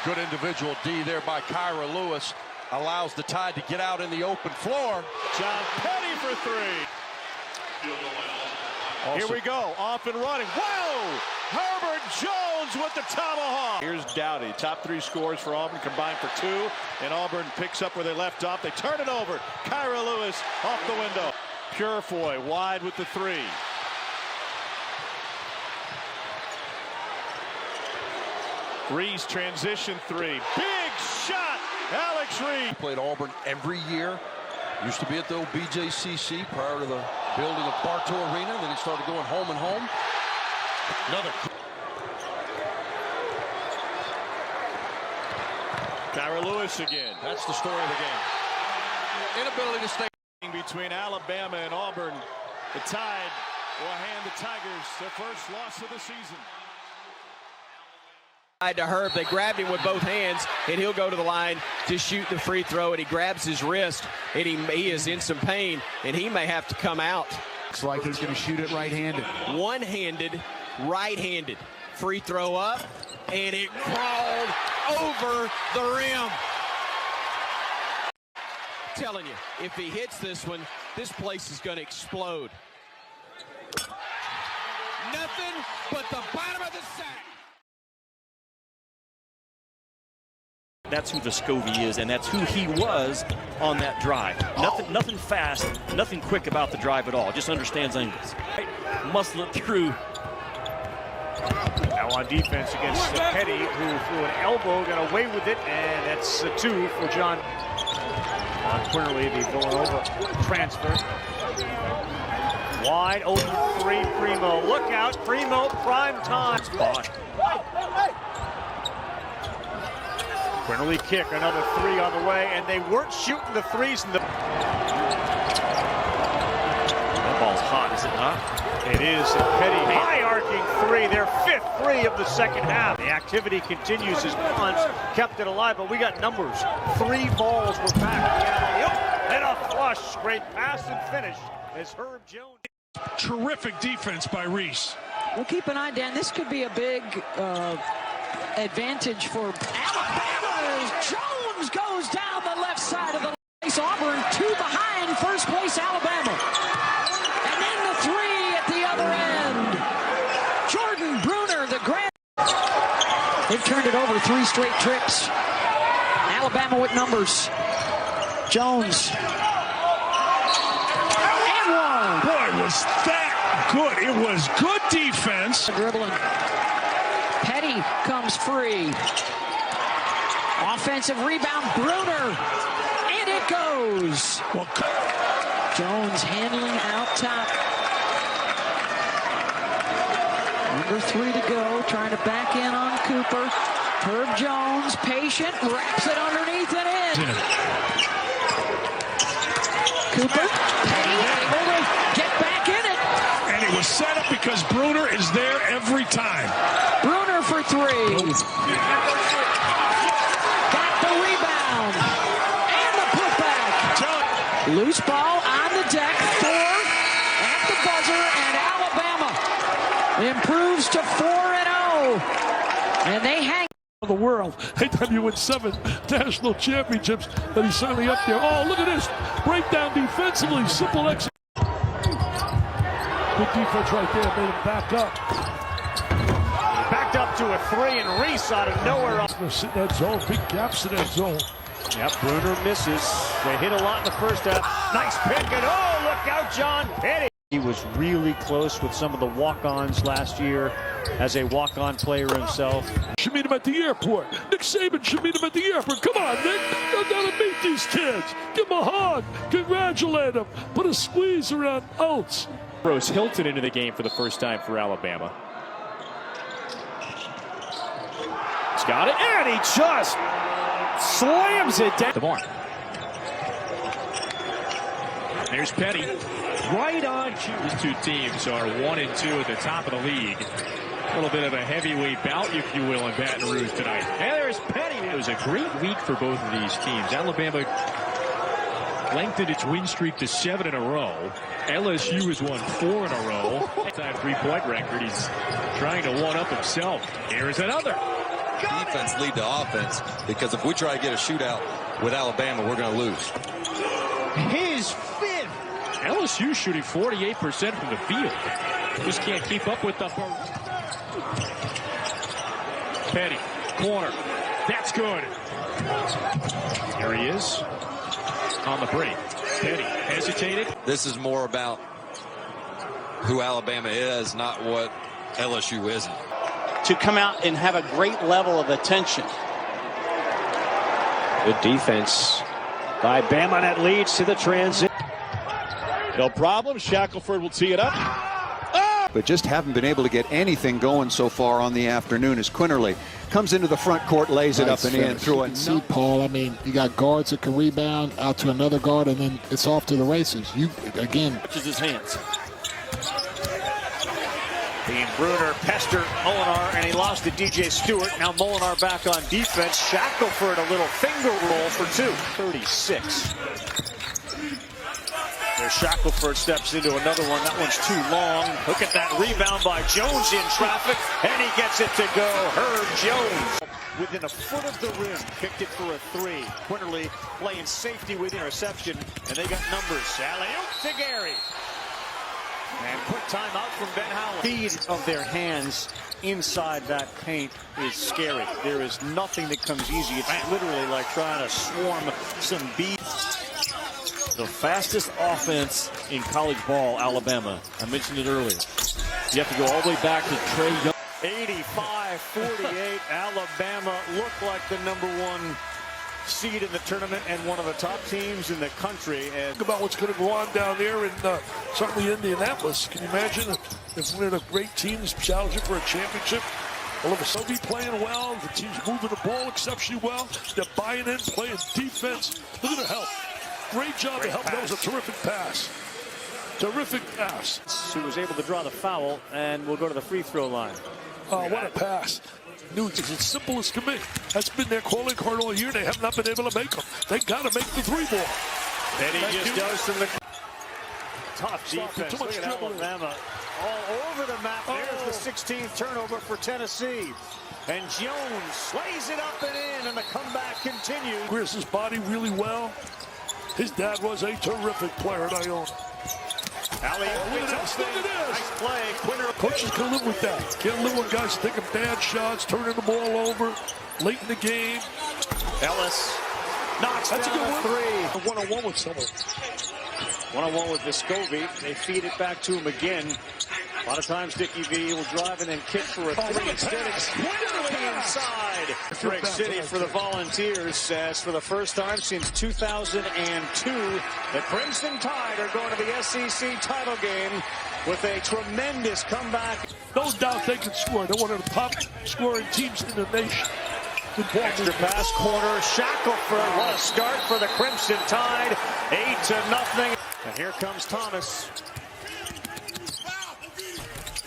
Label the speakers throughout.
Speaker 1: Good individual D there by Kyra Lewis. Allows the Tide to get out in the open floor.
Speaker 2: John Petty for three.
Speaker 1: Also,
Speaker 2: here we go, off and running. Whoa! Herbert Jones with the tomahawk. Here's Dowdy. Top three scores for Auburn combined for two. And Auburn picks up where they left off. They turn it over. Kyra Lewis off the window. Purifoy wide with the three. Reese transition three. Big shot. Alex Reese.
Speaker 1: Played Auburn every year. Used to be at the old BJCC prior to the building of Bartow Arena. Then he started going home and home. Another.
Speaker 2: Kyra Lewis again.
Speaker 1: That's the story of the game. Inability to stay.
Speaker 2: Between Alabama and Auburn, the Tide will hand the Tigers their first loss of the season.
Speaker 3: To Herb, they grabbed him with both hands, and he'll go to the line to shoot the free throw, and he grabs his wrist, and he is in some pain, and he may have to come out.
Speaker 4: Looks like he's going to shoot it right-handed.
Speaker 3: One-handed, right-handed. Free throw up, and it crawled over the rim. I'm telling you, if he hits this one, this place is going to explode. Nothing but the bottom of the sack.
Speaker 5: That's who Vescovi is, and that's who he was on that drive. Nothing fast, nothing quick about the drive at all. Just understands angles. Muscle it through.
Speaker 2: Now on defense against Petty, who threw an elbow, got away with it, and that's a two for John. On Quinterly, the Villanova transfer. Wide open three, Primo. Look out, Primo, prime time. Spot. Quinterly kick, another three on the way, and they weren't shooting the threes in the... That
Speaker 5: ball's hot, is it not?
Speaker 2: It is. Petty, high arcing three, their fifth three of the second half. The activity continues as Ponce kept it alive, but we got numbers. 3 balls were back. And a flush, great pass and finish as Herb Jones.
Speaker 6: Terrific defense by Reese.
Speaker 7: Well, keep an eye, Dan. This could be a big advantage for Alabama. Jones goes down the left side of the place. Auburn 2 behind first place Alabama. And then the 3 at the other end. Jordan Bruner, the grand. They've turned it over 3 straight trips. Alabama with numbers. Jones. And 1.
Speaker 6: Boy, was that good. It was good defense.
Speaker 7: Dribbling. Petty comes free. Offensive rebound, Bruner, and it goes. Jones handling out top. Number 3 to go, trying to back in on Cooper. Herb Jones, patient, wraps it underneath and in. Cooper, Petty, able to get back in it.
Speaker 6: And it was set up because Bruner is there every time.
Speaker 7: Bruner for 3. Loose ball on the deck, 4 at the buzzer, and Alabama improves to 4-0. And they hang.
Speaker 6: The world. Anytime you win 7 national championships, then he's certainly up there. Oh, look at this. Breakdown defensively. Simple exit. Good defense right there. Made him back up.
Speaker 2: Backed up to a 3, and Reese out of nowhere.
Speaker 6: Sit in that zone. Big gaps in that zone.
Speaker 2: Yep, Bruner misses. They hit a lot in the first half. Nice pick, and oh, look out, John Petty. He was really close with some of the walk-ons last year as a walk-on player himself.
Speaker 6: Should meet him at the airport. Nick Saban should meet him at the airport. Come on, Nick. You gotta meet these kids. Give them a hug. Congratulate them. Put a squeeze around Oats.
Speaker 2: Throws Hilton into the game for the first time for Alabama. He's got it, and he just slams it down.
Speaker 5: DeMar.
Speaker 8: There's Petty. Right on cue. These 2 teams are 1 and 2 at the top of the league. A little bit of a heavyweight bout, if you will, in Baton Rouge tonight.
Speaker 2: And there's Petty.
Speaker 8: It was a great week for both of these teams. Alabama lengthened its win streak to 7 in a row. LSU has won 4 in a row. Time 3-point record. He's trying to one-up himself. Here's another.
Speaker 9: defense lead to offense, because if we try to get a shootout with Alabama, we're going to lose.
Speaker 8: His fifth. LSU shooting 48% from the field. Just can't keep up with the... Petty, corner. That's good. There he is on the break. Petty hesitated.
Speaker 9: This is more about who Alabama is, not what LSU isn't.
Speaker 10: To come out and have a great level of attention.
Speaker 2: Good defense by Bama, and that leads to the transition.
Speaker 11: No problem. Shackelford will tee it up.
Speaker 12: But just haven't been able to get anything going so far on the afternoon as Quinterly comes into the front court, lays it up and in through it.
Speaker 4: See, Paul, I mean, you got guards that can rebound out to another guard, and then it's off to the races. You, again.
Speaker 5: Touches his hands.
Speaker 2: Being Bruner pestered Molinar, and he lost to DJ Stewart. Now Molinar back on defense. Shackelford a little finger roll for two. 36. There Shackelford steps into another one. That one's too long. Look at that rebound by Jones in traffic, and he gets it to go. Herb Jones. Within a foot of the rim, kicked it for a three. Quinterly playing safety with interception, and they got numbers. Alley-oop to Gary. And quick timeout from Ben Howland. Speed of their hands inside that paint is scary. There is nothing that comes easy. It's literally like trying to swarm some bees.
Speaker 5: The fastest offense in college ball, Alabama. I mentioned it earlier. You have to go all the way back to Trey Young.
Speaker 2: 85-48. Alabama looked like the #1 seed in the tournament and one of the top teams in the country. And
Speaker 6: Think about what's going to go on down there in certainly Indianapolis. Can you imagine if one of the great teams challenging for a championship? All of a sudden, playing well. The team's moving the ball exceptionally well. They're buying in, playing defense. Look at the help. Great job to help. That was a terrific pass. Terrific pass.
Speaker 2: Who was able to draw the foul and will go to the free throw line.
Speaker 6: Oh, what a pass. It's as simple as can be. That's been their calling card all year. They have not been able to make them. They got to make the three ball.
Speaker 2: Petty just does from the tough defense. Look at Alabama all over the map. There's the 16th turnover for Tennessee. And Jones slays it up and in, and the comeback continues.
Speaker 6: Wears his body really well. His dad was a terrific player at Iona.
Speaker 2: Look at this. Nice play. Quinter.
Speaker 6: Coaches can live with that. Can't live with guys taking bad shots, turning the ball over late in the game.
Speaker 2: Ellis knocks down a three.
Speaker 6: One-on-one with someone.
Speaker 2: One-on-one with Vescovi. They feed it back to him again. A lot of times Dickie V will drive and then kick for a three. Instead, it's Quinterly inside. Drake City for the Volunteers, as for the first time since 2002, the Crimson Tide are going to the SEC title game with a tremendous comeback.
Speaker 6: No doubt they can score. They're one of the top scoring teams in the nation.
Speaker 2: Extra pass, corner, Shackelford. What a start for the Crimson Tide. 8-0. And here comes Thomas.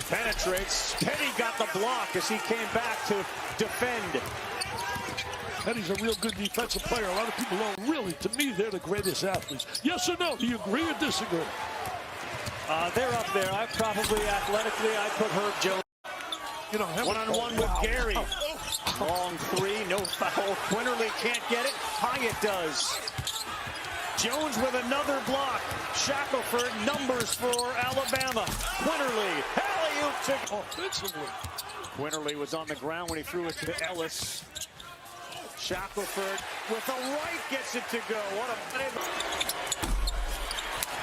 Speaker 2: Penetrates. Petty got the block as he came back to defend.
Speaker 6: Petty's a real good defensive player. A lot of people don't really. To me, they're the greatest athletes. Yes or no? Do you agree or disagree?
Speaker 2: They're up there. I probably athletically, I put Herb Jones.
Speaker 6: You know,
Speaker 2: one-on-one with Gary. Long three, no foul. Quinterly can't get it. Hyatt does. Jones with another block. Shackelford, numbers for Alabama. Quinterly, alley-oop to offensively. Quinterly was on the ground when he threw it to Ellis. Shackelford with a right gets it to go. What a...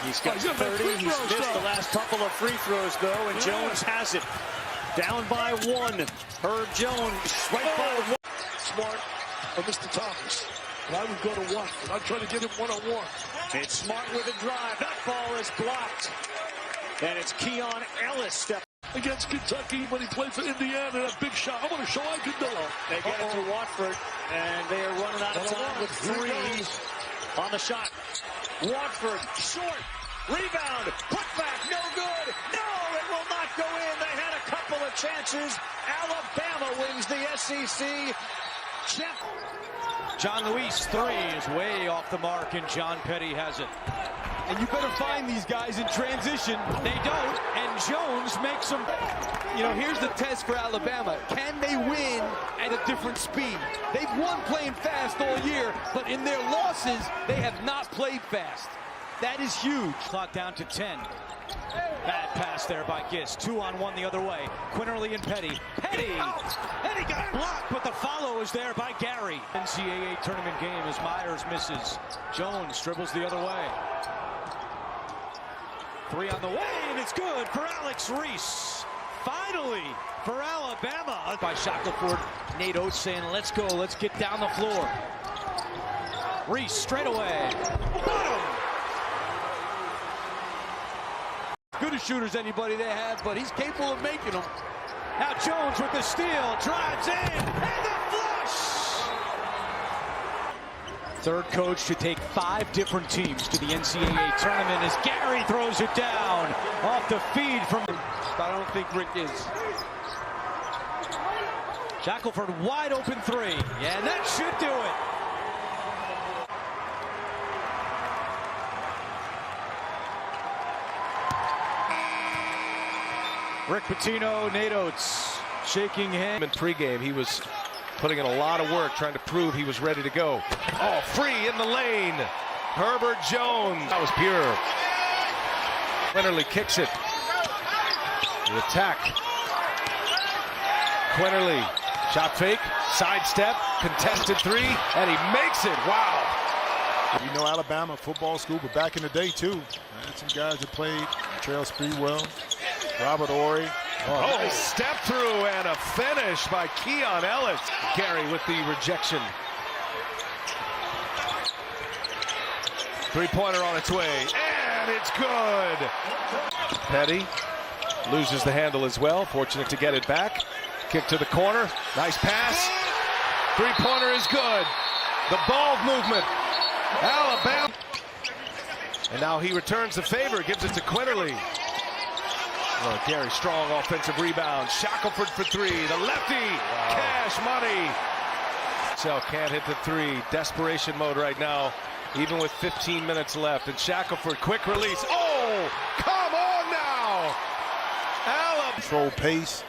Speaker 2: He's got 30. He's missed the last couple of free throws, though, and Jones has it. Down by one. Herb Jones right by one.
Speaker 6: Smart for Mr. Thomas. And I would go to one. I'm trying to get him one-on-one.
Speaker 2: It's Smart with a drive. That ball is blocked. And it's Keon Ellis step.
Speaker 6: Against Kentucky when he played for Indiana, that big shot. I want to show I can do it.
Speaker 2: They get it to Watford, and they are running out of time with three on the shot. Watford, short, rebound, put back, no good. No, it will not go in. They had a couple of chances. Alabama wins the SEC.
Speaker 3: John Luis three is way off the mark, and John Petty has it. and you better find these guys in transition.
Speaker 2: They don't, and Jones makes them.
Speaker 3: You know, here's the test for Alabama. Can they win at a different speed? They've won playing fast all year, but in their losses, they have not played fast. That is huge.
Speaker 2: Clock down to 10. Bad pass there by Gist. 2-on-1 the other way. Quinterly and Petty. Petty! And he got blocked, but the follow is there by Gary. NCAA tournament game as Myers misses. Jones dribbles the other way. 3 on the way, and it's good for Alex Reese. Finally, for Alabama. By Shackelford, Nate Oats saying, let's go, let's get down the floor. Reese straight away. Bottom!
Speaker 3: Good a shooter as anybody they have, but he's capable of making them.
Speaker 2: Now Jones with the steal, drives in, and the flush! Third coach to take 5 different teams to the NCAA tournament as Gary throws it down off the feed from...
Speaker 3: I don't think Rick is.
Speaker 2: Shackelford wide open 3. Yeah, that should do it. Rick Pitino, Nate Oats shaking hands.
Speaker 13: In pregame, he was putting in a lot of work trying to prove he was ready to go. Oh, free in the lane. Herbert Jones. That was pure. Quinterly kicks it. The attack. Quinterly, shot fake, sidestep, contested 3, and he makes it. Wow.
Speaker 14: You know, Alabama football school, but back in the day too. I had some guys that played Trail Speedwell, Robert Ory.
Speaker 13: Oh, nice step through and a finish by Keon Ellis. Gary with the rejection. 3-pointer on its way, and it's good. Petty loses the handle as well. Fortunate to get it back. Kick to the corner. Nice pass. 3-pointer is good. The ball movement. Alabama. And now he returns the favor. Gives it to Quinterly. Oh, Gary, strong offensive rebound. Shackelford for 3. The lefty. Wow. Cash money. So can't hit the 3. Desperation mode right now, even with 15 minutes left. And Shackelford, quick release. Oh, come on now. Alabama.
Speaker 14: Control pace,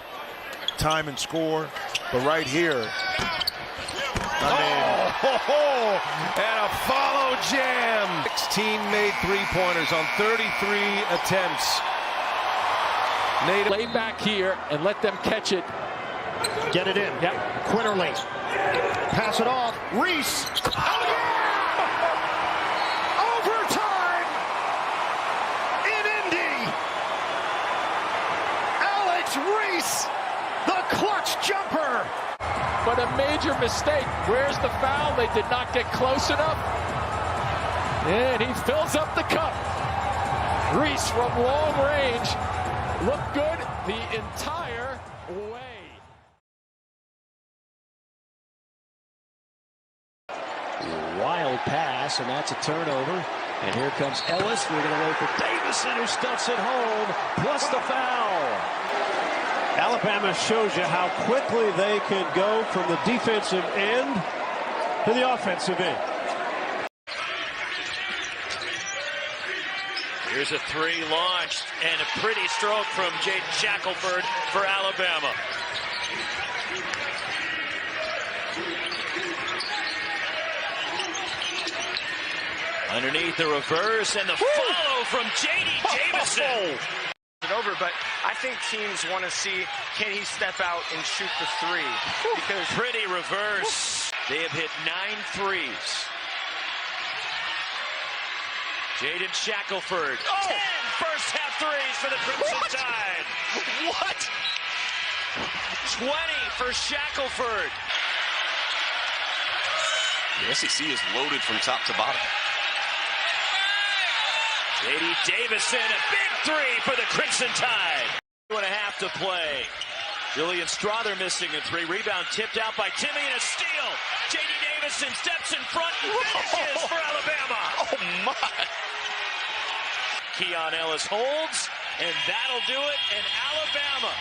Speaker 14: time and score. But right here,
Speaker 13: and a follow jam. 16 made 3-pointers on 33 attempts. Nate,
Speaker 15: lay back here and let them catch it.
Speaker 2: Get it in. Yep. Quinterly. Pass it off. Reese. Oh, yeah! Overtime in Indy. Alex Reese, the clutch jumper.
Speaker 15: But a major mistake. Where's the foul? They did not get close enough. And he fills up the cup. Reese from long range looked good the entire way.
Speaker 2: Wild pass, and that's a turnover. And here comes Ellis. We're going to wait for Davison, who stuffs it home, plus the foul.
Speaker 16: Alabama shows you how quickly they can go from the defensive end to the offensive end.
Speaker 17: Here's a 3 launched, and a pretty stroke from Jaden Shackelford for Alabama. Underneath the reverse, and the follow from J.D. Davison.
Speaker 18: Over, but I think teams want to see, can he step out and shoot the 3? Because
Speaker 17: pretty reverse. They have hit 9 threes. Jaden Shackelford. 10 first half threes for the Crimson Tide. What? 20 for Shackelford.
Speaker 19: The SEC is loaded from top to bottom.
Speaker 17: J.D. Davison, a big 3 for the Crimson Tide. 2.5 to play. Julian Strother missing a 3. Rebound tipped out by Timmy, and a steal. J.D. Davison steps in front and finishes for Alabama.
Speaker 19: Oh, my.
Speaker 17: Keon Ellis holds, and that'll do it. And Alabama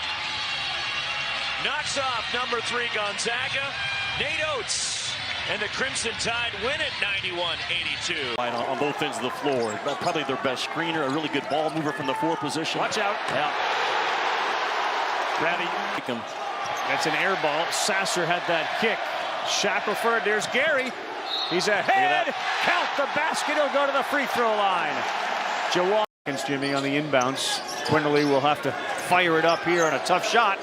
Speaker 17: knocks off number 3 Gonzaga. Nate Oats and the Crimson Tide win it 91-82.
Speaker 5: On both ends of the floor. Probably their best screener, a really good ball mover from the 4 position.
Speaker 2: Watch out.
Speaker 5: Yeah.
Speaker 2: Grabby. That's an air ball. Sasser had that kick. Shackelford, there's Gary. He's ahead. Count the basket. He'll go to the free throw line. Joe against Jimmy on the inbounds. Quinterly will have to fire it up here on a tough shot.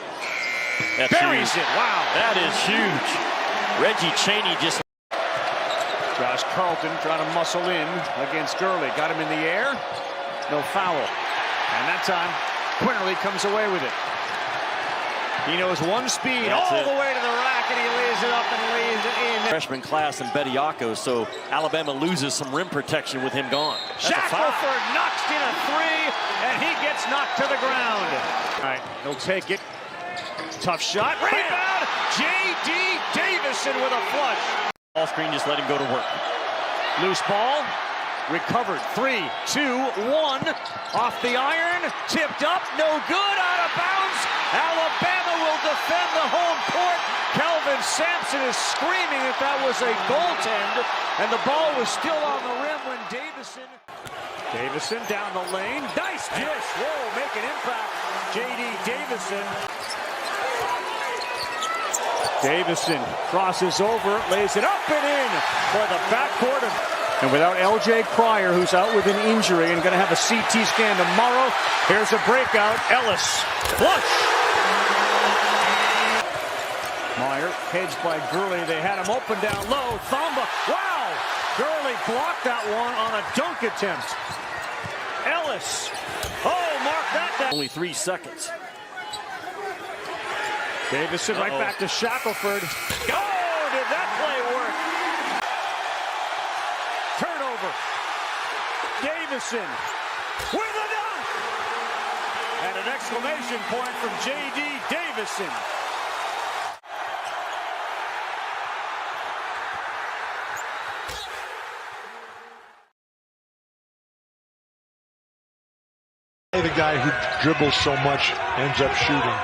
Speaker 5: That's
Speaker 2: buries
Speaker 5: huge.
Speaker 2: It. Wow.
Speaker 5: That is huge. Reggie Chaney just.
Speaker 2: Josh Carlton trying to muscle in against Gurley. Got him in the air. No foul. And that time, Quinterly comes away with it. He knows one speed all the way to the rack, and he lays it up and lays it in.
Speaker 5: Freshman class in Bediako, so Alabama loses some rim protection with him gone.
Speaker 2: Shackelford knocks in a 3, and he gets knocked to the ground. All right, he'll take it. Tough shot. Rebound. J.D. Davison with a flush.
Speaker 5: Ball screen, just let him go to work.
Speaker 2: Loose ball. Recovered. 3, 2, 1. Off the iron. Tipped up. No good. Out of bounds. Alabama will defend the home court. Kelvin Sampson is screaming that that was a goaltend, and the ball was still on the rim when Davison down the lane. Nice dish. Whoa, make an impact. J.D. Davison. Davison crosses over, lays it up and in for the backcourt. And without L.J. Cryer, who's out with an injury and going to have a CT scan tomorrow, here's a breakout. Ellis, flush. Meyer, hedged by Gurley. They had him open down low. Thamba, wow! Gurley blocked that one on a dunk attempt. Ellis, mark that down.
Speaker 5: Only 3 seconds.
Speaker 2: Davison right back to Shackelford. Oh, did that play work? Turnover. Davison with a dunk. And an exclamation point from J.D. Davison.
Speaker 14: The guy who dribbles so much ends up shooting.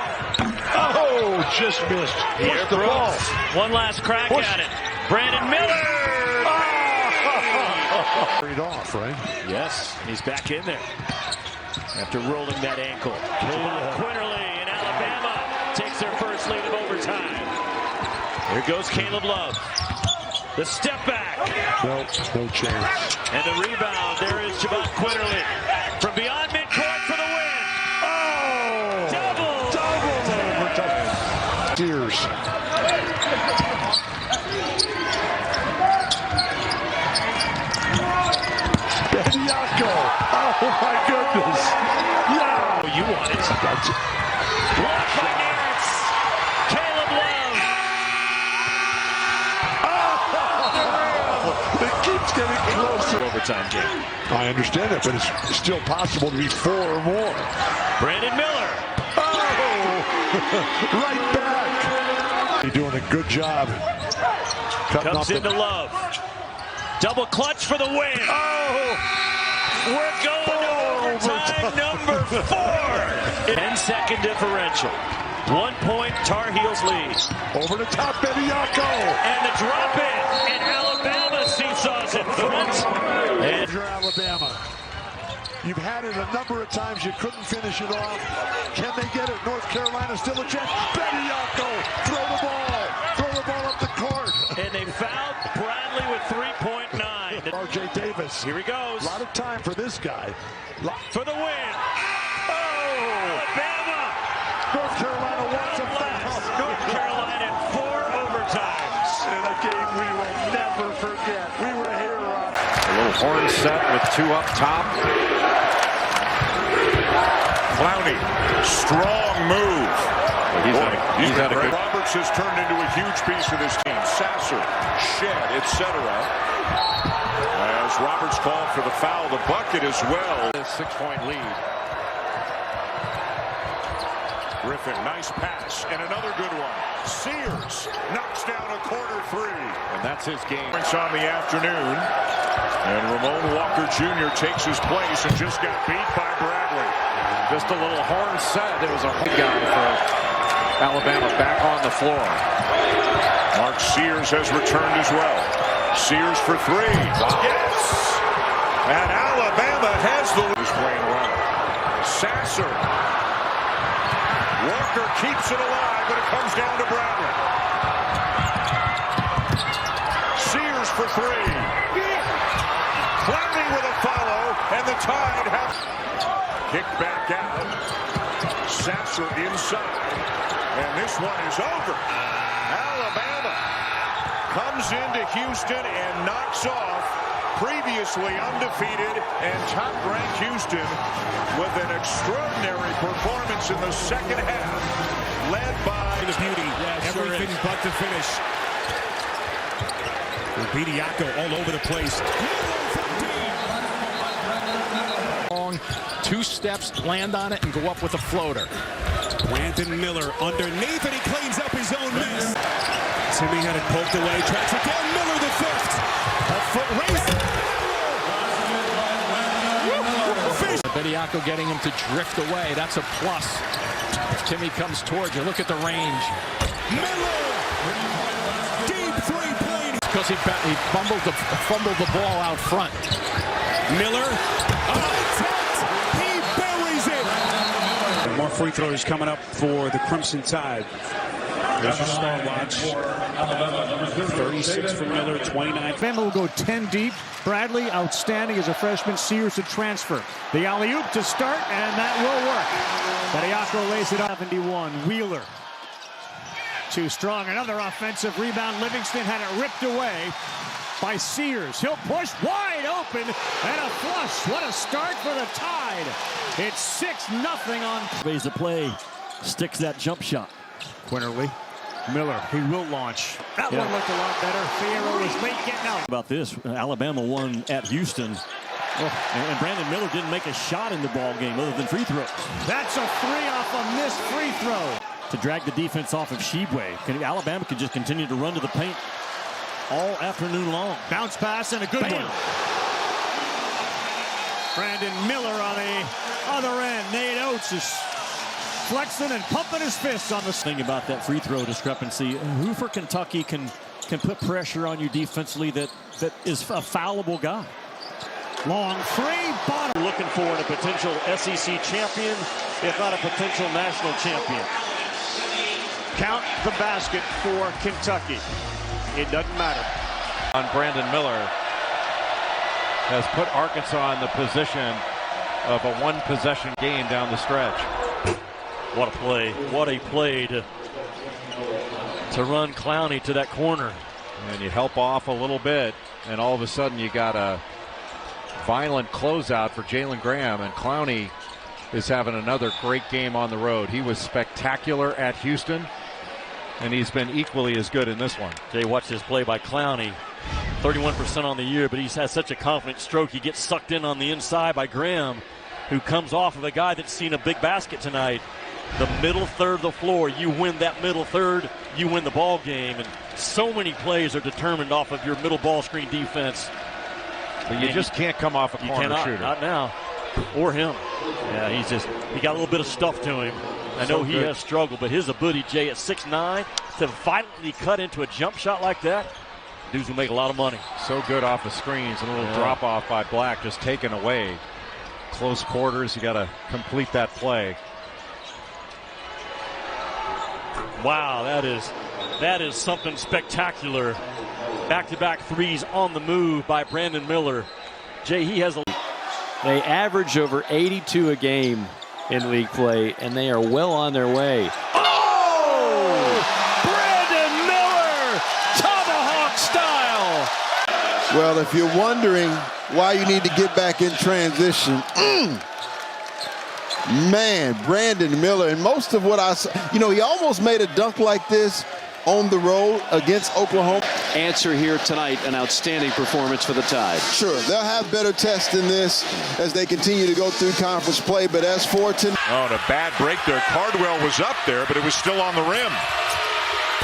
Speaker 14: Oh, just missed.
Speaker 17: Here the ball. One last crack at it. Brandon Miller.
Speaker 14: Read off, right?
Speaker 17: Yes, he's back in there after rolling that ankle. Quinterly in Alabama takes their first lead of overtime. Here goes Caleb Love. The step back.
Speaker 14: Nope, no chance.
Speaker 17: And the rebound. There is Jabot Quinterly from beyond midcourt for the win. Oh! Double overtime.
Speaker 14: Sears. Bediako. Oh my goodness. Yeah.
Speaker 17: Oh, you want it. Blocked by Nance. Caleb Love.
Speaker 14: It keeps getting closer.
Speaker 17: Overtime game.
Speaker 14: I understand that, but it's still possible to be 4 or more.
Speaker 17: Brandon Miller.
Speaker 14: Right back. You're doing a good job.
Speaker 17: Comes into Love. Double clutch for the win. Oh! We're going to overtime number 4. 10-second differential. 1 point Tar Heels lead.
Speaker 14: Over the top, Bediako.
Speaker 17: And the drop in. And Alabama seesaws in front.
Speaker 14: And Alabama. You've had it a number of times. You couldn't finish it off. Can they get it? North Carolina still a chance. Bediako. Throw the ball. Throw the ball up the court.
Speaker 17: And they fouled Bradley with 3.9.
Speaker 14: R.J. Davis.
Speaker 17: Here he goes.
Speaker 14: A lot of time for this guy.
Speaker 17: For the win. Oh! Alabama.
Speaker 14: North Carolina wants a foul.
Speaker 17: North Carolina in 4 overtimes.
Speaker 14: In a game we will never forget. We were here, Rob.
Speaker 20: A little horn set with 2 up top. Clowney, strong move. He's had a good. Roberts has turned into a huge piece of this team. Sasser, Shed, etc. As Roberts called for the foul, the bucket as well. 6-point lead. Griffin, nice pass, and another good one. Sears knocks down a corner 3. And that's his game. Points on the afternoon. And Ramon Walker Jr. takes his place and just got beat by Bradley. Just a little horn set. There was a guy for Alabama back on the floor. Mark Sears has returned as well. Sears for three. Yes! And Alabama has the lead. Is playing well. Sasser. Walker keeps it alive, but it comes down to Bradley. Sears for three. Clowney with a follow, and the Tide have kick back out. Sasser inside, and this one is over. Alabama comes into Houston and knocks off previously undefeated and top-ranked Houston with an extraordinary performance in the second half, led by
Speaker 21: the beauty. Everything but the finish. Bediako all over the place. Long, 2 steps, land on it, and go up with a floater. Brandon Miller underneath, and he cleans up his own miss. Timmy had it poked away, tracks it down. Miller the 5th. A foot race. Bediako getting him to drift away. That's a plus. If Timmy comes towards you, look at the range. Miller! Deep three-point. Because he fumbled the ball out front. Miller. He buries it. More free throws coming up for the Crimson Tide. There's your stopwatch. 36 for Miller, 29.
Speaker 2: Alabama will go 10 deep. Bradley, outstanding as a freshman. Sears to transfer. The alley-oop to start, and that will work. Bediako lays it up. 71. Wheeler. Too strong. Another offensive rebound. Livingston had it ripped away by Sears. He'll push wide open, and a flush. What a start for the Tide. It's 6-0 on.
Speaker 5: Ways to play. Sticks that jump shot.
Speaker 2: Quinterly. Miller, he will launch. That one looked a lot better. Fierro was late getting out.
Speaker 5: About this, Alabama won at Houston. And Brandon Miller didn't make a shot in the ball game other than free throws.
Speaker 2: That's a 3 off a missed free throw.
Speaker 5: To drag the defense off of Shebway. Alabama can just continue to run to the paint all afternoon long.
Speaker 2: Bounce pass and a good one. Brandon Miller on the other end. Nate Oats is flexing and pumping his fists on the
Speaker 5: thing about that free throw discrepancy. Who for Kentucky can put pressure on you defensively that is a foulable guy?
Speaker 2: Long three, bottom.
Speaker 5: Looking for a potential SEC champion, if not a potential national champion.
Speaker 2: Count the basket for Kentucky. It doesn't matter.
Speaker 22: On Brandon Miller has put Arkansas in the position of a one-possession game down the stretch.
Speaker 5: What a play. What a play to run Clowney to that corner.
Speaker 22: And you help off a little bit, and all of a sudden you got a violent closeout for Jalen Graham, and Clowney is having another great game on the road. He was spectacular at Houston, and he's been equally as good in this one.
Speaker 5: Jay, watch this play by Clowney. 31% on the year, but he's had such a confident stroke. He gets sucked in on the inside by Graham, who comes off of a guy that's seen a big basket tonight. The middle third of the floor, you win that middle third, you win the ball game. And so many plays are determined off of your middle ball screen defense.
Speaker 22: But you just can't come off a corner shooter.
Speaker 5: Not now. Or him. Yeah, he got a little bit of stuff to him. I know he has struggled, but his ability, Jay, at 6'9", to violently cut into a jump shot like that, dudes will make a lot of money.
Speaker 22: So good off the screens. A little drop off by Black, just taken away. Close quarters, you got to complete that play.
Speaker 5: Wow, that is something spectacular. Back-to-back threes on the move by Brandon Miller. Jay, he has a...
Speaker 23: They average over 82 a game in league play, and they are well on their way. Oh! Brandon Miller! Tomahawk style!
Speaker 24: Well, if you're wondering why you need to get back in transition, man, Brandon Miller, and most of what I saw, he almost made a dunk like this on the road against Oklahoma.
Speaker 23: Answer here tonight, an outstanding performance for the Tide.
Speaker 24: Sure, they'll have better tests than this as they continue to go through conference play, but as for tonight...
Speaker 20: Oh, and a bad break there. Cardwell was up there, but it was still on the rim.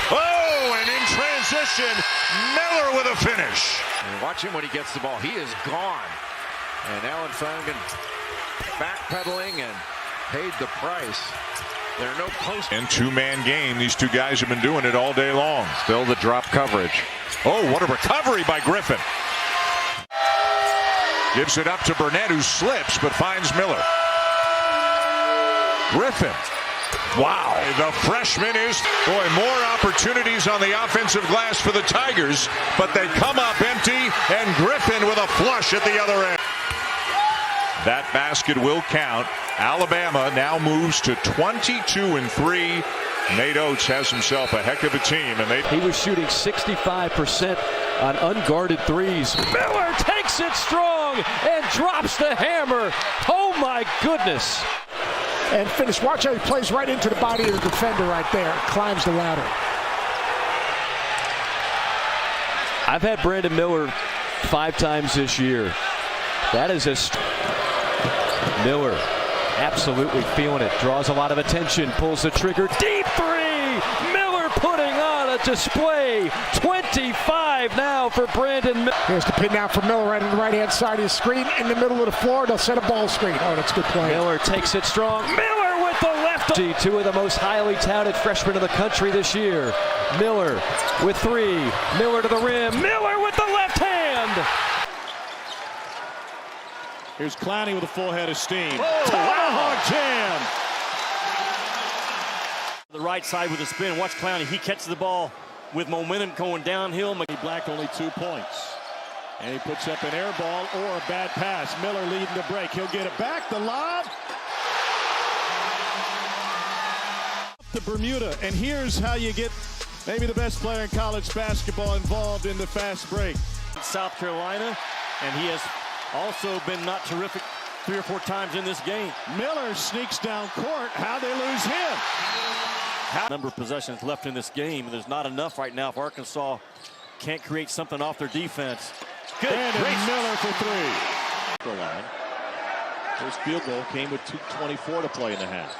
Speaker 20: Oh, and in transition, Miller with a finish. And watch him when he gets the ball. He is gone. And Allen Flanagan backpedaling and paid the price. There are no posts. And two-man game. These two guys have been doing it all day long.
Speaker 22: Still the drop coverage.
Speaker 20: Oh, what a recovery by Griffin. Gives it up to Burnett, who slips but finds Miller. Griffin. Wow, the freshman is, boy, more opportunities on the offensive glass for the Tigers, but they come up empty, and Griffin with a flush at the other end. That basket will count. Alabama now moves to 22-3. Nate Oats has himself a heck of a team, and
Speaker 21: he was shooting 65% on unguarded threes. Miller takes it strong and drops the hammer. Oh my goodness.
Speaker 1: And finish. Watch how he plays right into the body of the defender right there. Climbs the ladder.
Speaker 23: I've had Brandon Miller 5 times this year. That is Miller absolutely feeling it. Draws a lot of attention. Pulls the trigger. Deep three. Miller putting on a display. 25 now for Brandon Miller.
Speaker 1: Here's the pin down for Miller right on the right-hand side of the screen. In the middle of the floor, they'll set a ball screen. Oh, that's a good play.
Speaker 23: Miller takes it strong. Miller with the left. Two of the most highly touted freshmen in the country this year. Miller with 3. Miller to the rim. Miller with the left hand.
Speaker 11: Here's Clowney with a full head of steam.
Speaker 5: Tomahawk jam. The right side with a spin. Watch Clowney. He catches the ball with momentum going downhill.
Speaker 11: Black only 2 points. And he puts up an air ball or a bad pass. Miller leading the break. He'll get it back. The lob. To Bermuda. And here's how you get maybe the best player in college basketball involved in the fast break.
Speaker 5: South Carolina, and he has also been not terrific 3 or 4 times in this game.
Speaker 11: Miller sneaks down court. How they lose him.
Speaker 5: Number of possessions left in this game. There's not enough right now if Arkansas can't create something off their defense. Good.
Speaker 11: Brandon Miller for 3. Line. First field goal came with 2:24 to play in the half.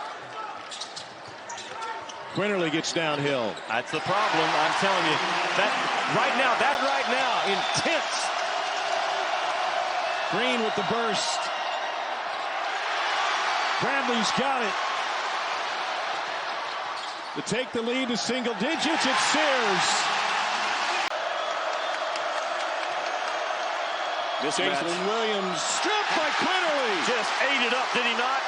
Speaker 11: Quinterly gets downhill.
Speaker 5: That's the problem. I'm telling you. That right now, intense.
Speaker 11: Green with the burst. Bradley's got it. To take the lead to single digits, it's Sears. Jason Williams stripped by Quinterly.
Speaker 5: Just ate it up, did he not?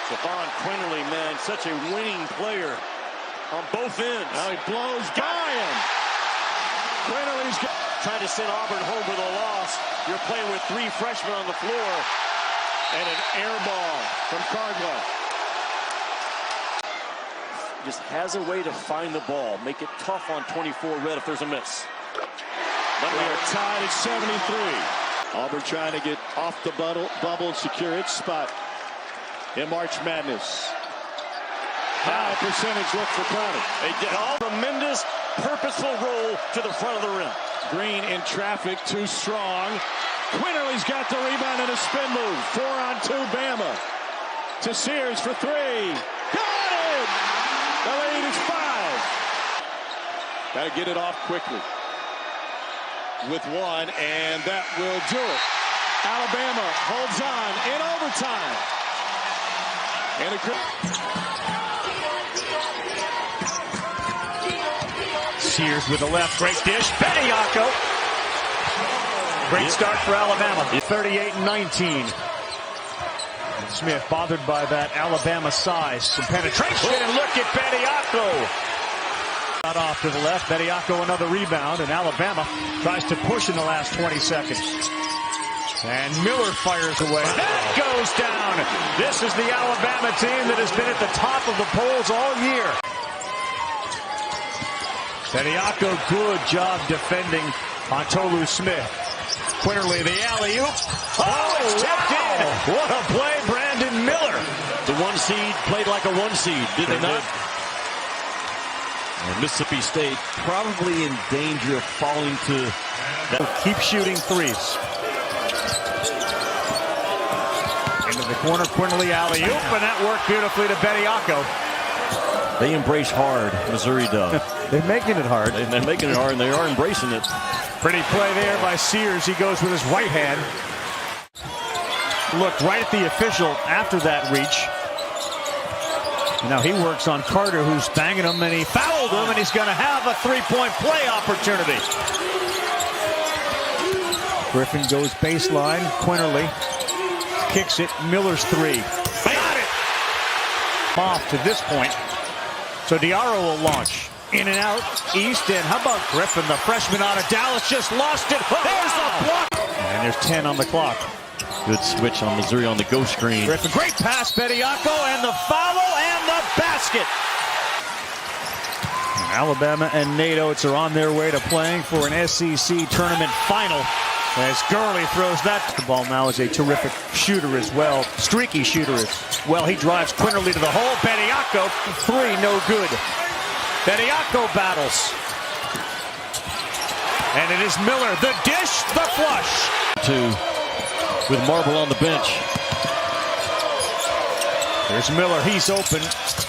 Speaker 5: Stephon Quinterly, man, such a winning player on both ends.
Speaker 11: Now he blows by him. Quinterly's
Speaker 5: trying to send Auburn home with a loss. You're playing with 3 freshmen on the floor.
Speaker 11: And an air ball from Cardwell.
Speaker 5: Just has a way to find the ball. Make it tough on 24 red if there's a miss.
Speaker 11: But we are tied at 73. Auburn trying to get off the bubble and secure its spot in March Madness. High percentage look for County.
Speaker 5: They did all tremendous purposeful roll to the front of the rim.
Speaker 11: Green in traffic, too strong. Quinterly's got the rebound and a spin move. 4-on-2 Bama. To Sears for 3. Got it! The lead is 5. Got to get it off quickly. With 1, and that will do it. Alabama holds on in overtime. And
Speaker 2: Sears with the left, great dish. Bediako. Great start for Alabama. 38-19. Smith bothered by that Alabama size. Some penetration, and look at Bediako. Out off to the left. Bediako another rebound, and Alabama tries to push in the last 20 seconds. And Miller fires away. That goes down. This is the Alabama team that has been at the top of the polls all year. Bediako, good job defending on Tolu Smith. Quinterly, the alley-oop. Oh, it's tipped in. What a play, Brandon Miller.
Speaker 5: The 1 seed played like a 1 seed, did they not? And Mississippi State probably in danger of falling to that.
Speaker 2: Keep shooting threes. Into the corner, Quinterly alley-oop, and that worked beautifully to Bediako.
Speaker 5: They embrace hard, Missouri does.
Speaker 2: They're making it hard.
Speaker 5: They're making it hard, and they are embracing it.
Speaker 2: Pretty play there by Sears. He goes with his right hand. Look right at the official after that reach. Now he works on Carter, who's banging him, and he fouled him, and he's going to have a three-point play opportunity. Griffin goes baseline. Quinterly kicks it. Miller's three. Got it! Off to this point. So Diarra will launch. In and out, east, and how about Griffin, the freshman out of Dallas, just lost it. There's the block. And there's 10 on the clock.
Speaker 5: Good switch on Missouri on the go screen.
Speaker 2: Griffin, great pass, Bediako, and the foul and the basket. Alabama and Nate Oats are on their way to playing for an SEC tournament final. As Gurley throws that. The ball now is a terrific shooter as well. Streaky shooter as well. He drives Quinterly to the hole. Bediako, three, no good. Bediako battles. And it is Miller. The dish, the flush.
Speaker 5: With Marble on the bench.
Speaker 2: There's Miller. He's open.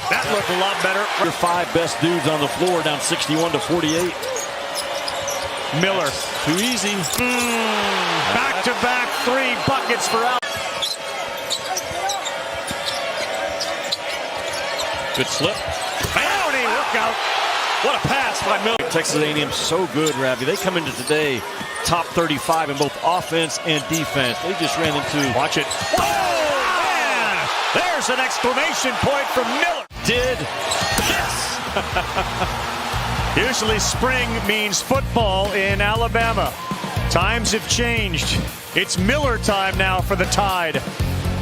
Speaker 2: That looked a lot better.
Speaker 5: Your five best dudes on the floor, down 61-48.
Speaker 2: Miller.
Speaker 5: Too easy.
Speaker 2: Back-to-back three buckets for Al.
Speaker 5: Good slip.
Speaker 2: Bounty look out. What a pass by Miller.
Speaker 5: Texas A&M so good, Ravi. They come into today top 35 in both offense and defense. They just ran into.
Speaker 2: Watch it. Oh, man! There's an exclamation point from Miller.
Speaker 5: Did this.
Speaker 2: Usually spring means football in Alabama. Times have changed. It's Miller time now for the Tide.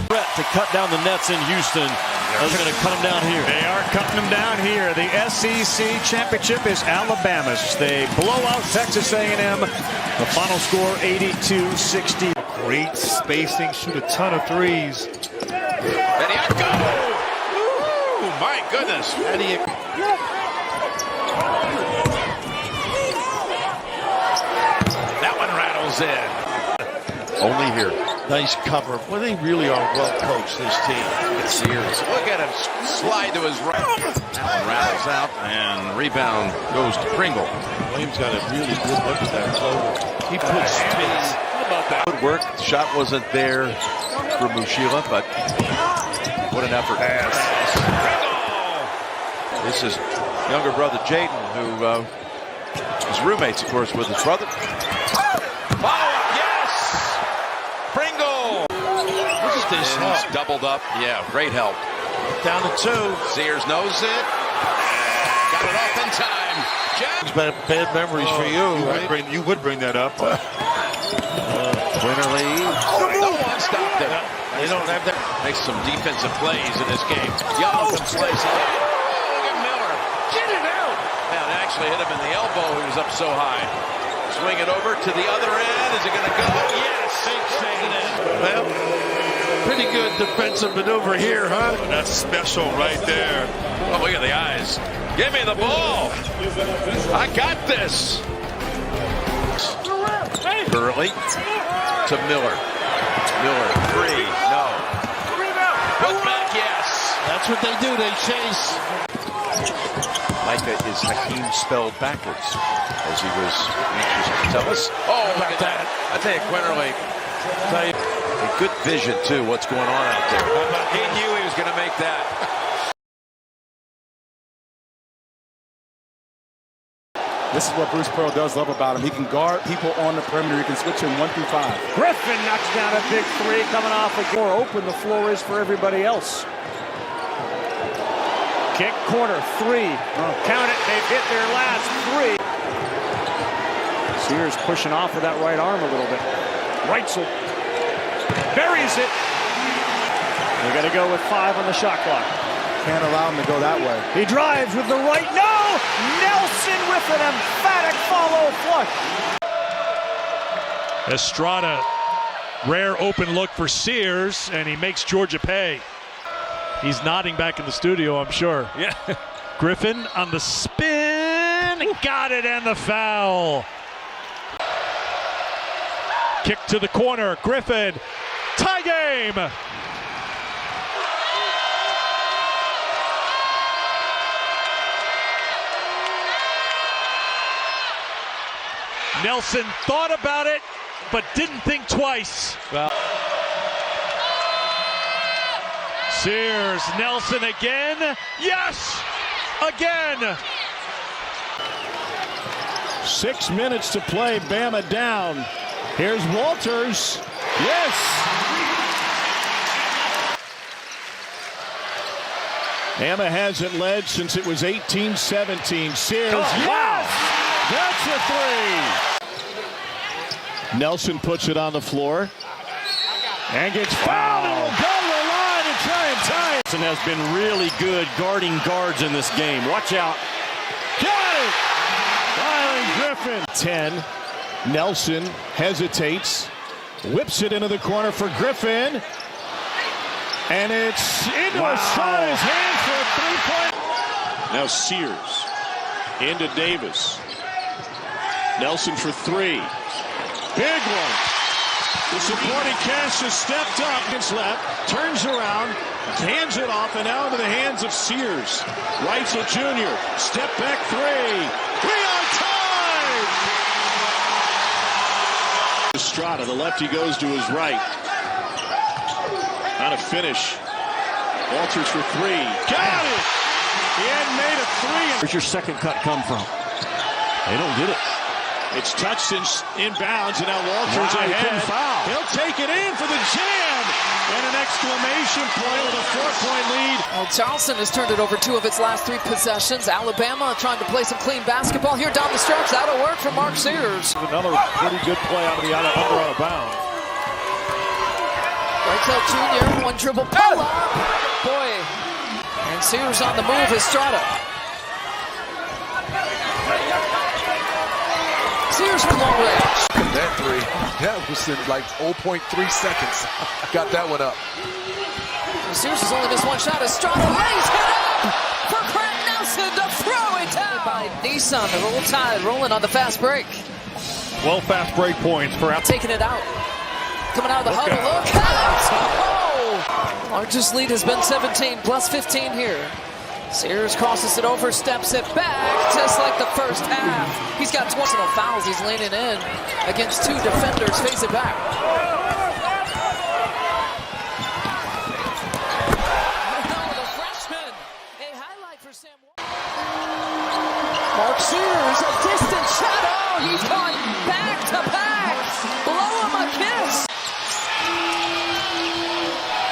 Speaker 5: To cut down the nets in Houston. They're going to cut them down here.
Speaker 2: They are cutting them down here. The SEC championship is Alabama's. They blow out Texas A&M. The final score 82-60.
Speaker 20: Great spacing, shoot a ton of threes.
Speaker 19: Bediako! Ooh, my goodness. That one rattles in. Only here.
Speaker 14: Nice cover. Well, they really are well coached, this team.
Speaker 19: It's Sears. Look at him slide to his right. That one rattles out, and rebound goes to Pringle.
Speaker 14: Williams got a really good look at that floater. He puts space.
Speaker 19: How about that? Good work. The shot wasn't there for Mushila, but what an effort. This is younger brother Jaden, who is roommates, of course, with his brother. He's doubled up. Yeah, great help.
Speaker 14: Down to two.
Speaker 19: Sears knows it. Got it off in time.
Speaker 14: Bad memories for you, right?
Speaker 20: You would bring that up.
Speaker 19: Quinterly. No one stopped it. They don't have that. Makes some defensive plays in this game. Young open slice. Oh, look at Miller. Get it out. Man, actually hit him in the elbow. He was up so high. Swing it over to the other end. Is it going to go? Yes.
Speaker 14: Well, pretty good defensive maneuver here, huh?
Speaker 20: That's special right there.
Speaker 19: Oh, look at the eyes. Give me the ball. I got this. Gurley to Miller. Miller, three. No. Put back, yes.
Speaker 14: That's what they do. They chase.
Speaker 19: Micah is Hakeem spelled backwards, as he was anxious to tell us. Oh, look at that. I tell you, Quinterly. Good vision, too, what's going on out there. He knew he was going to make that.
Speaker 7: This is what Bruce Pearl does love about him. He can guard people on the perimeter. He can switch him 1 through 5.
Speaker 2: Griffin knocks down a big three coming off the floor. Open the floor is for everybody else. Kick, corner, three. Count it. They've hit their last three. Sears pushing off with that right arm a little bit. Reitzel buries it. They got to go with 5 on the shot clock.
Speaker 7: Can't allow him to go that way.
Speaker 2: He drives with the right. No! Nelson with an emphatic follow flush.
Speaker 20: Estrada, rare open look for Sears, and he makes Georgia pay. He's nodding back in the studio, I'm sure.
Speaker 5: Yeah.
Speaker 20: Griffin on the spin. Got it, and the foul. Kick to the corner. Griffin. Tie game. Nelson thought about it, but didn't think twice.
Speaker 5: Well,
Speaker 11: Sears, Nelson again. Yes! Again! 6 minutes to play. Bama down. Here's Walters. Yes! Bama hasn't led since it was 18-17. Sears, yes! That's a three! Nelson puts it on the floor and gets fouled and will go to the line and try and tie it.
Speaker 5: Nelson has been really good guarding guards in this game. Watch out.
Speaker 11: Got it! Rylan Griffin. 10. Nelson hesitates. Whips it into the corner for Griffin. And it's into Estrada's hands for a three-point.
Speaker 20: Now Sears into Davis. Nelson for three. Big one. The supporting cast has stepped up. Gets left, turns around, hands it off, and now into the hands of Sears. Reitzel Jr. Step back three. On time! Estrada, the lefty goes to his right. On a finish. Walters for three. Got it! He hadn't made a three.
Speaker 5: Where's your second cut come from? They don't get it.
Speaker 20: It's touched inbounds, and now Walters ahead. He'll take it in for the jam. And an exclamation point with a 4-point lead.
Speaker 8: Well, Charleston has turned it over 2 of its last 3 possessions. Alabama trying to play some clean basketball here down the stretch. That'll work for Mark Sears.
Speaker 11: Another pretty good play out of the under out of bounds.
Speaker 8: Reitzel Jr., one dribble pull up. Boy. And Sears on the move, Estrada. Sears from long range.
Speaker 9: That three, that was in like 0.3 seconds. Got that one up.
Speaker 8: Sears has only missed one shot. Estrada lays it up for Grant Nelson to throw it down. By Nissan, the roll tide rolling on the fast break.
Speaker 11: 12 fast break points for
Speaker 8: taking it out. Coming out of the huddle. Look out! Oh! Largest lead has been 17, plus 15 here. Sears crosses it over, steps it back, just like the first half. He's got 20 fouls. He's leaning in against 2 defenders. Face it back. The freshman. A highlight for Sam. Mark Sears, a distant shot. Oh, he's gone back to back. Blow him a kiss.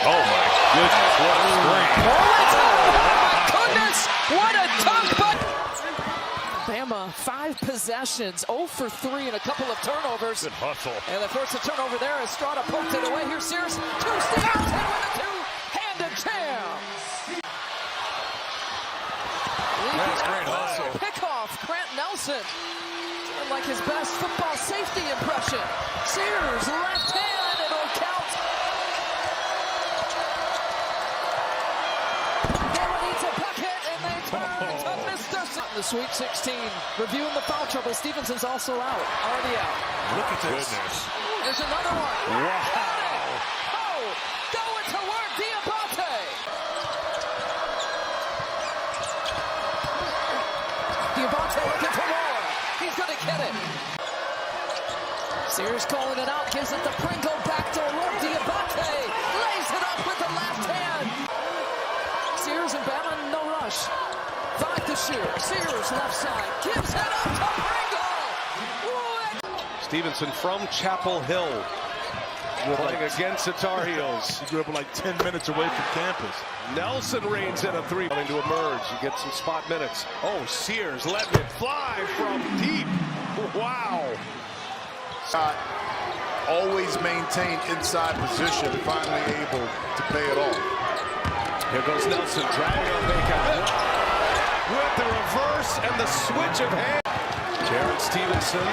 Speaker 11: Oh my goodness, what a screen.
Speaker 8: What a dunk, but Bama, 5 possessions, 0 for 3 and a couple of turnovers.
Speaker 11: Good hustle.
Speaker 8: And the first turnover there, Estrada poked it away. Here's Sears, 2 steps, and with a 2-handed jam.
Speaker 11: That's great hustle.
Speaker 8: Pickoff, Grant Nelson. Like his best football safety impression. Sears, left hand, it'll count. The Sweet 16, reviewing the foul trouble. Stevenson's also out, already out.
Speaker 11: Look at this.
Speaker 8: There's another one.
Speaker 11: Wow.
Speaker 8: Oh, going to work, Diabate. Diabate looking for more. He's going to get it. Sears calling it out, gives it to Pringle, backdoor look. Diabate lays it up with the left hand. Sears and Bama, no rush. 5 to shoot. Sears left side. Gives it up to Pringle.
Speaker 13: Stevenson from Chapel Hill. Playing against the Tar Heels.
Speaker 6: He grew up like 10 minutes away from campus.
Speaker 13: Nelson reigns in a 3. Going to emerge. You get some spot minutes. Oh, Sears letting it fly from deep. Wow.
Speaker 9: Always maintain inside position. Finally able to pay it off.
Speaker 13: Here goes Nelson driving on Bacon. With the reverse and the switch of hands. Jared Stevenson,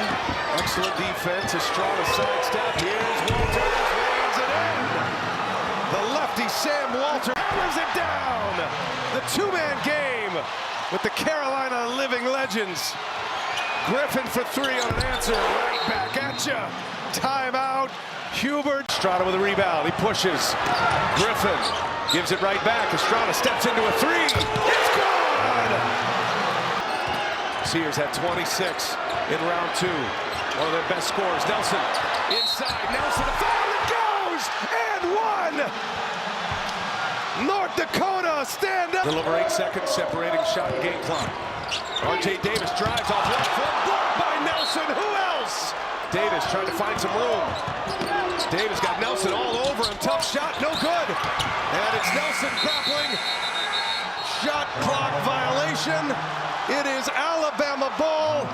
Speaker 13: excellent defense. Estrada sidestep. Here's Walters, reins it in. The lefty Sam Walters hammers it down. The 2-man game with the Carolina Living Legends. Griffin for 3 on an answer. Right back at you. Timeout. Hubert. Estrada with a rebound. He pushes. Griffin gives it right back. Estrada steps into a 3. It's good. Sears had 26 in round 2. One of their best scorers. Nelson inside. Nelson, a foul. It goes and 1. North Dakota, stand up. A little over 8 seconds separating shot and game clock. R.J. Davis drives off left foot, blocked by Nelson. Who else? Davis trying to find some room. Davis got Nelson all over him. Tough shot, no good. And it's Nelson grappling. Shot clock violation. It is Alabama ball.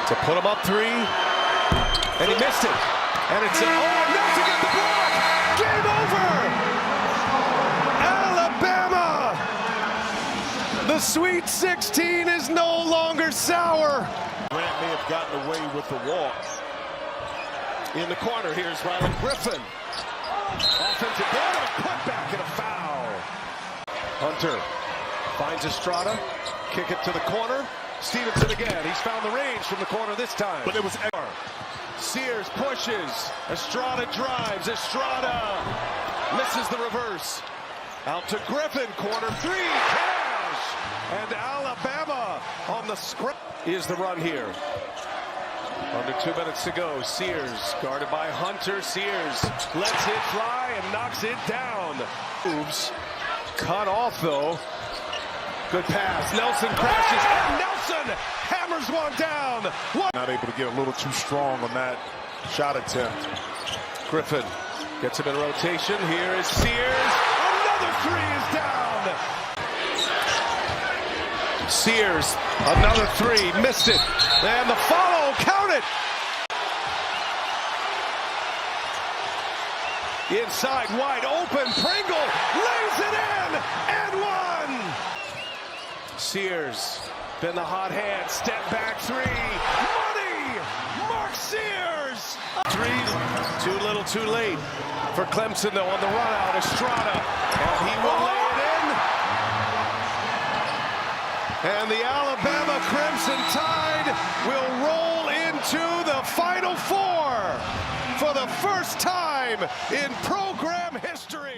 Speaker 13: To put him up 3. And he missed it. And it's Nelson got the block. Game over. Alabama. The Sweet 16 is no longer sour.
Speaker 20: Grant may have gotten away with the walk.
Speaker 13: In the corner, here's Rylan Griffin. Offensive ball, and a putback and a foul. Hunter finds Estrada. Kick it to the corner. Stevenson again. He's found the range from the corner this time. But it was Sears pushes. Estrada drives. Estrada misses the reverse. Out to Griffin. Corner 3. Cash. And Alabama on the script is the run here. Under 2 minutes to go. Sears guarded by Hunter. Sears lets it fly and knocks it down. Moves. Cut off though. Good pass. Nelson crashes and Nelson hammers one down.
Speaker 20: Not able to get a little too strong on that shot attempt.
Speaker 13: Griffin gets him in rotation. Here is Sears. Another 3 is down. Sears, another 3, missed it. And the follow, count it. Inside, wide open, Pringle lays it in, and 1. Sears, been the hot hand, step back 3. Money, Mark Sears. 3, too little, too late for Clemson though on the run out. Estrada, and he will lay it in. And the Alabama Crimson Tide will roll into the Final Four for the first time in program history.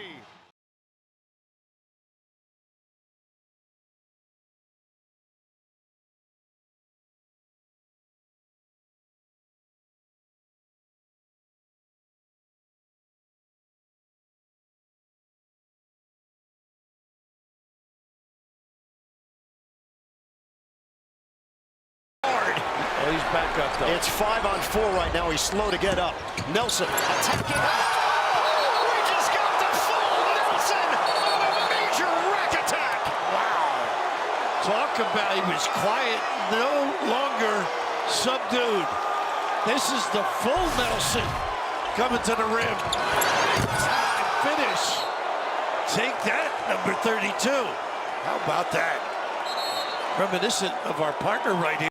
Speaker 2: Well, he's back up, though. It's 5-on-4 right now. He's slow to get up. Nelson attacking. We just got the full Nelson on a major rack attack. Wow.
Speaker 3: Talk about he was quiet, no longer subdued. This is the full Nelson coming to the rim. Finish. Take that, number 32. How about that? Reminiscent of our partner right here.